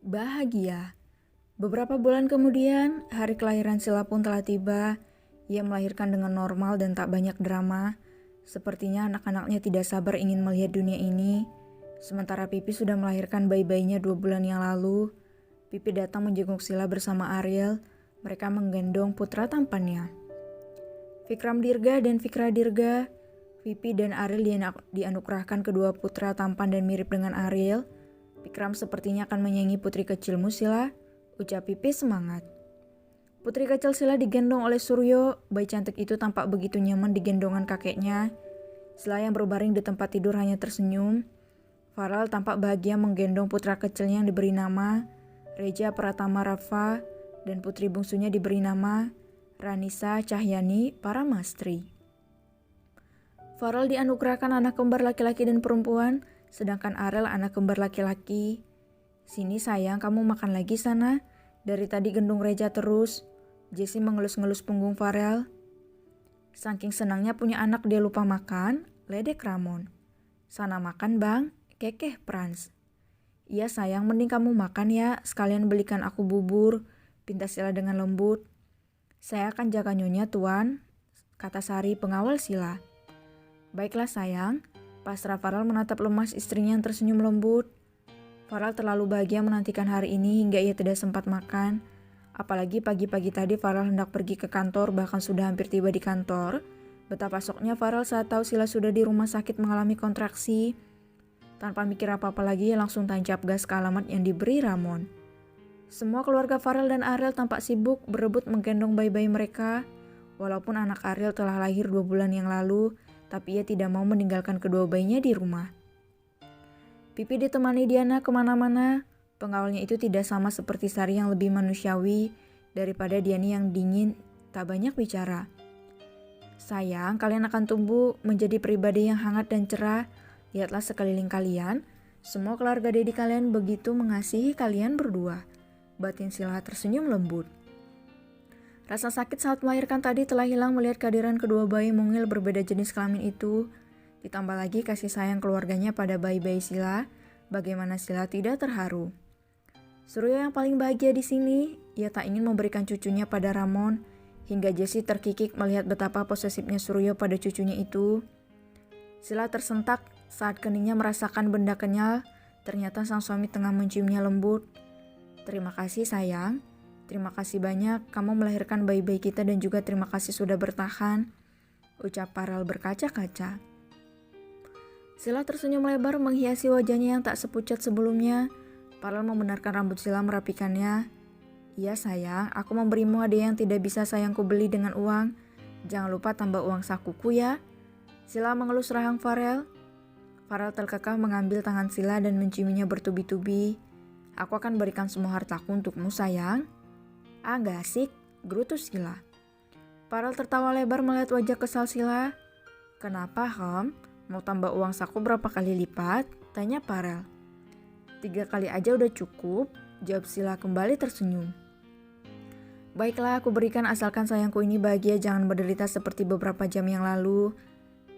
Bahagia. Beberapa bulan kemudian, hari kelahiran Sila pun telah tiba. Ia melahirkan dengan normal dan tak banyak drama. Sepertinya anak-anaknya tidak sabar ingin melihat dunia ini. Sementara Pipi sudah melahirkan bayi-bayinya 2 bulan yang lalu. Pipi datang menjenguk Sila bersama Ariel. Mereka menggendong putra tampannya. Vikram Dirga dan Vikra Dirga. Pipi dan Ariel dianugerahkan kedua putra tampan dan mirip dengan Ariel. Vikram sepertinya akan menyayangi putri kecilmu, Sila, ucap Pipi semangat. Putri kecil Sila digendong oleh Suryo. Bayi cantik itu tampak begitu nyaman di gendongan kakeknya. Sila yang berbaring di tempat tidur hanya tersenyum. Farel tampak bahagia menggendong putra kecilnya yang diberi nama Reja Pratama Rafa dan putri bungsunya diberi nama Ranisa Cahyani Paramastri. Farel dianugerahkan anak kembar laki-laki dan perempuan, sedangkan Ariel anak kembar laki-laki. Sini sayang, kamu makan lagi sana. Dari tadi gendong Reja terus. Jessie mengelus-ngelus punggung Farel. Saking senangnya punya anak dia lupa makan, ledek Ramon. Sana makan bang, kekeh Frans. Iya sayang, mending kamu makan ya, sekalian belikan aku bubur, pinta Sila dengan lembut. Saya akan jaga nyonya tuan, kata Sari pengawal Sila. Baiklah sayang. Pasrah Farel menatap lemas istrinya yang tersenyum lembut. Farel terlalu bahagia menantikan hari ini hingga ia tidak sempat makan. Apalagi pagi-pagi tadi Farel hendak pergi ke kantor, bahkan sudah hampir tiba di kantor. Betapa syoknya Farel saat tahu Sila sudah di rumah sakit mengalami kontraksi. Tanpa mikir apa-apa lagi, ia langsung tancap gas ke alamat yang diberi Ramon. Semua keluarga Farel dan Ariel tampak sibuk berebut menggendong bayi-bayi mereka. Walaupun anak Ariel telah lahir 2 bulan yang lalu, tapi ia tidak mau meninggalkan kedua bayinya di rumah. Pipi ditemani Diana kemana-mana. Pengawalnya itu tidak sama seperti Sari yang lebih manusiawi daripada Diani yang dingin, tak banyak bicara. Sayang, kalian akan tumbuh menjadi pribadi yang hangat dan cerah. Lihatlah sekeliling kalian. Semua keluarga Dedi kalian begitu mengasihi kalian berdua. Batin Sila tersenyum lembut. Rasa sakit saat melahirkan tadi telah hilang melihat kehadiran kedua bayi mungil berbeda jenis kelamin itu. Ditambah lagi kasih sayang keluarganya pada bayi-bayi Sila, bagaimana Sila tidak terharu. Suryo yang paling bahagia di sini, ia tak ingin memberikan cucunya pada Ramon, hingga Jessie terkikik melihat betapa posesifnya Suryo pada cucunya itu. Sila tersentak saat keningnya merasakan benda kenyal, ternyata sang suami tengah menciumnya lembut. Terima kasih sayang. Terima kasih banyak, kamu melahirkan bayi-bayi kita dan juga terima kasih sudah bertahan, ucap Farel berkaca-kaca. Sila tersenyum lebar menghiasi wajahnya yang tak sepucat sebelumnya. Farel membenarkan rambut Sila merapikannya. Iya sayang, aku memberimu hadiah yang tidak bisa sayangku beli dengan uang. Jangan lupa tambah uang sakuku ya. Sila mengelus rahang Farel. Farel terkekeh mengambil tangan Sila dan menciuminya bertubi-tubi. Aku akan berikan semua hartaku untukmu sayang. Gak asik, gerutu Sila. Farel tertawa lebar melihat wajah kesal Sila. Kenapa, Ham? Mau tambah uang saku berapa kali lipat? Tanya Farel. 3 kali aja udah cukup, jawab Sila kembali tersenyum. Baiklah, aku berikan asalkan sayangku ini bahagia, jangan menderita seperti beberapa jam yang lalu,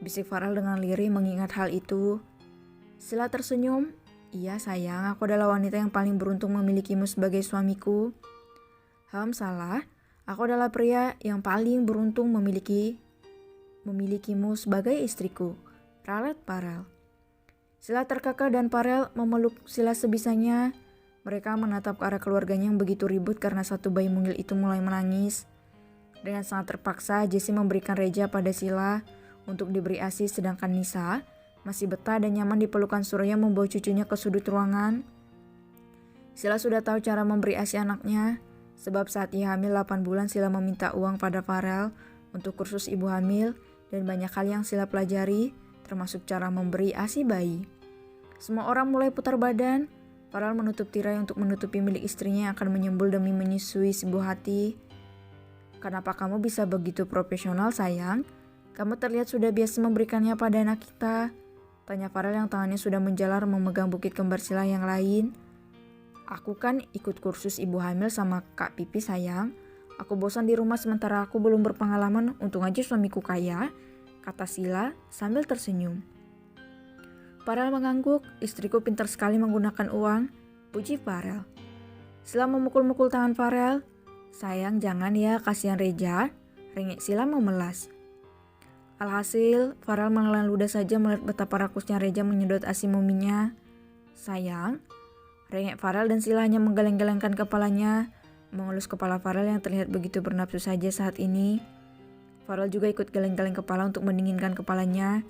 bisik Farel dengan lirih mengingat hal itu. Sila tersenyum. Iya sayang, aku adalah wanita yang paling beruntung memilikimu sebagai suamiku. Salah, aku adalah pria yang paling beruntung memilikimu sebagai istriku, ralat Farel. Sila terkekeh dan Farel memeluk Sila sebisanya. Mereka menatap ke arah keluarganya yang begitu ribut karena satu bayi mungil itu mulai menangis. Dengan sangat terpaksa, Jessie memberikan Reja pada Sila untuk diberi ASI, sedangkan Nisa masih betah dan nyaman di pelukan Surya membawa cucunya ke sudut ruangan. Sila sudah tahu cara memberi ASI anaknya. Sebab saat ia hamil 8 bulan Sila meminta uang pada Farel untuk kursus ibu hamil dan banyak hal yang Sila pelajari, termasuk cara memberi ASI bayi. Semua orang mulai putar badan. Farel menutup tirai untuk menutupi milik istrinya yang akan menyembul demi menyusui sebuah hati. Kenapa kamu bisa begitu profesional, sayang? Kamu terlihat sudah biasa memberikannya pada anak kita. Tanya Farel yang tangannya sudah menjalar memegang bukit kembar Sila yang lain. Aku kan ikut kursus ibu hamil sama Kak Pipi, sayang. Aku bosan di rumah sementara aku belum berpengalaman, untung aja suamiku kaya, kata Sila sambil tersenyum. Farel mengangguk, istriku pintar sekali menggunakan uang, puji Farel. Sila memukul-mukul tangan Farel. Sayang, jangan ya, kasihan Reja, rengek Sila memelas. Alhasil, Farel menelan ludah saja melihat betapa rakusnya Reja menyedot asi mominya. Sayang, rengek Farel dan Sila hanya menggeleng-gelengkan kepalanya, mengelus kepala Farel yang terlihat begitu bernafsu saja saat ini. Farel juga ikut geleng-geleng kepala untuk mendinginkan kepalanya.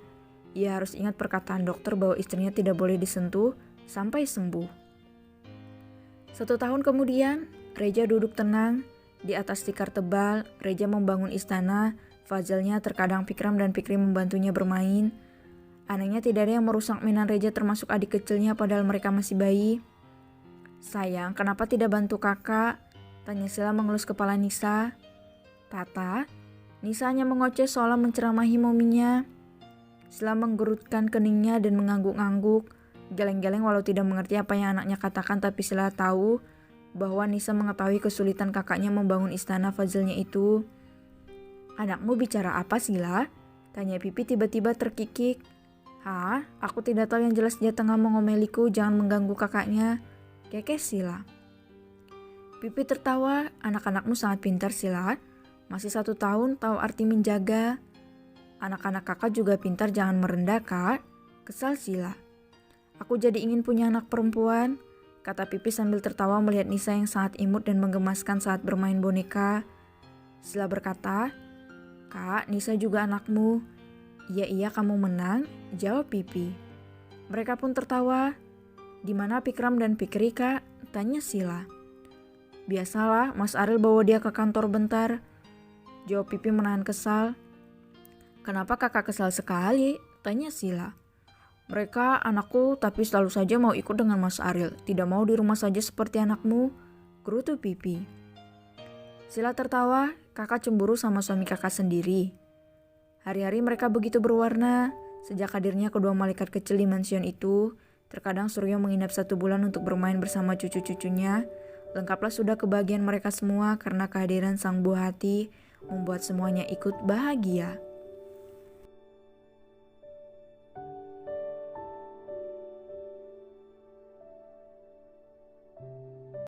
Ia harus ingat perkataan dokter bahwa istrinya tidak boleh disentuh sampai sembuh. 1 tahun kemudian, Reja duduk tenang. Di atas tikar tebal, Reja membangun istana. Fazelnya terkadang Fikram dan Fikri membantunya bermain. Anehnya tidak ada yang merusak mainan Reja termasuk adik kecilnya padahal mereka masih bayi. Sayang, kenapa tidak bantu kakak? Tanya Sila mengelus kepala Nisa. Tata, Nisa hanya mengoceh seolah menceramahi mominya. Sila menggerutkan keningnya dan mengangguk-angguk, geleng-geleng walau tidak mengerti apa yang anaknya katakan, tapi Sila tahu bahwa Nisa mengetahui kesulitan kakaknya membangun istana Fazelnya itu. Anakmu bicara apa, Sila? Tanya Pipi tiba-tiba terkikik. Hah? Aku tidak tahu, yang jelas dia tengah mengomeliku, jangan mengganggu kakaknya, kekeh Sila. Pipi tertawa, anak-anakmu sangat pintar, Sila. Masih 1 tahun, tahu arti menjaga. Anak-anak kakak juga pintar, jangan merendah, Kak, kesal Sila. Aku jadi ingin punya anak perempuan, kata Pipi sambil tertawa melihat Nisa yang sangat imut dan menggemaskan saat bermain boneka. Sila berkata, Kak, Nisa juga anakmu. Iya, kamu menang, jawab Pipi. Mereka pun tertawa. Di mana Fikram dan Fikri, Kak? Tanya Sila. Biasalah, Mas Ariel bawa dia ke kantor bentar, jawab Pipi menahan kesal. Kenapa kakak kesal sekali? Tanya Sila. Mereka anakku tapi selalu saja mau ikut dengan Mas Ariel, tidak mau di rumah saja seperti anakmu, gerutu Pipi. Sila tertawa, kakak cemburu sama suami kakak sendiri. Hari-hari mereka begitu berwarna, sejak hadirnya kedua malaikat kecil di mansion itu. Terkadang Suryo menginap 1 bulan untuk bermain bersama cucu-cucunya. Lengkaplah sudah kebahagiaan mereka semua karena kehadiran sang buah hati membuat semuanya ikut bahagia.